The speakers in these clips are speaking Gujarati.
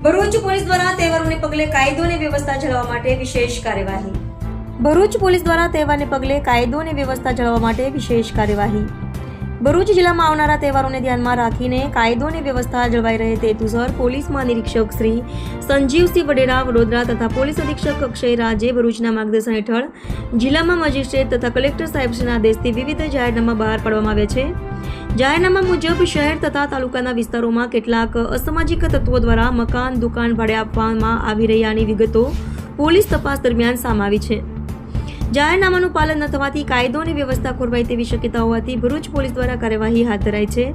ભરૂચ પોલીસ દ્વારા તહેવારોને પગલે કાયદો અને વ્યવસ્થા જાળવવા માટે વિશેષ કાર્યવાહી. ભરૂચ પોલીસ દ્વારા તહેવારને પગલે કાયદો અને વ્યવસ્થા જાળવવા માટે વિશેષ કાર્યવાહી. ભરૂચ જિલ્લામાં આવનારા તહેવારોને ધ્યાનમાં રાખીને કાયદો અને વ્યવસ્થા જળવાઈ રહે તે હેતુસર પોલીસ મહાનિરીક્ષક શ્રી સંજીવસિંહ વડેરા વડોદરા તથા પોલીસ અધિક્ષક અક્ષય રાજે ભરૂચના માર્ગદર્શન હેઠળ જિલ્લામાં મેજિસ્ટ્રેટ તથા કલેક્ટર સાહેબશ્રીના આદેશથી વિવિધ જાહેરનામા બહાર પાડવામાં આવ્યા છે. જાહેરનામા મુજબ શહેર તથા તાલુકાના વિસ્તારોમાં કેટલાક અસામાજિક તત્વો દ્વારા મકાન દુકાન ભાડે આપવામાં આવી રહ્યાની વિગતો પોલીસ તપાસ દરમિયાન સામે આવી છે. જાહેરનામાનું પાલન ન થવાથી કાયદો અને વ્યવસ્થા ખોરવાય તેવી શક્યતા હોવાથી ભરૂચ પોલીસ દ્વારા કાર્યવાહી હાથ ધરાઈ છે.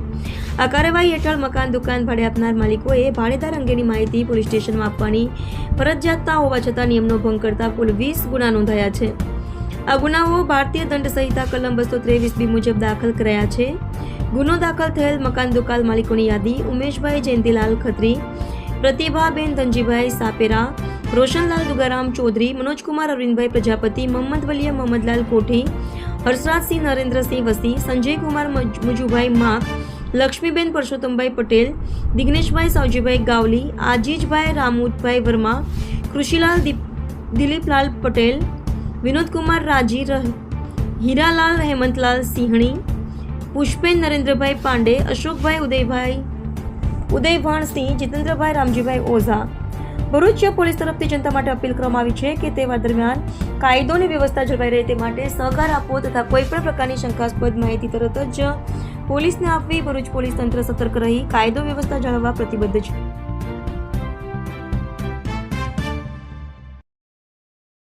આ કાર્યવાહી હેઠળ મકાન દુકાન ભાડે આપનાર માલિકોએ ભાડેદાર અંગેની માહિતી પોલીસ સ્ટેશનમાં આપવાની ફરજિયાતતા હોવા છતાં નિયમનો ભંગ કરતા કુલ 20 ગુના નોંધાયા છે. આ ગુનાઓ ભારતીય દંડ સંહિતા કલમ 223B મુજબ દાખલ કરાયા છે. ગુનો દાખલ થયેલ મકાન દુકાન માલિકોની યાદી ઉમેશભાઈ જયંતિલાલ ખત્રી, પ્રતિભાબેન ધનજીભાઈ સાપેરા, રોશનલાલ દુગારામ ચૌધરી, મનોજકુમાર અરવિંદભાઈ પ્રજાપતિ, મોહમ્મદ વલિયા મોહમ્મદલાલ કોઠી, હર્ષરાજસિંહ નરેન્દ્રસિંહ વસી, સંજયકુમાર મુજુભાઈ માક, લક્ષ્મીબેન પરસોત્તમભાઈ પટેલ, દિગ્નેશભાઈ સાવજીભાઈ ગાવલી, આજીજભાઈ રામુતભાઈ વર્મા, કૃષિલાલ દિલીપલાલ પટેલ, વિનોદકુમાર રાજી, હીરાલાલ હેમંતલાલ સિંહણી, પુષ્પેન નરેન્દ્રભાઈ પાંડે, અશોકભાઈ ઉદયભાણસિંહ, જીતેન્દ્રભાઈ રામજીભાઈ ઓઝા. ભરૂચ પોલીસ તરફથી જનતા માટે અપીલ કરવામાં આવી છે કે તહેવાર દરમિયાન કાયદો અને વ્યવસ્થા જળવાઈ રહે તે માટે સહકાર આપવો તથા કોઈપણ પ્રકારની શંકાસ્પદ માહિતી તરત જ પોલીસને આપવી. ભરૂચ પોલીસ તંત્ર સતર્ક રહી કાયદો વ્યવસ્થા જાળવવા પ્રતિબદ્ધ છે.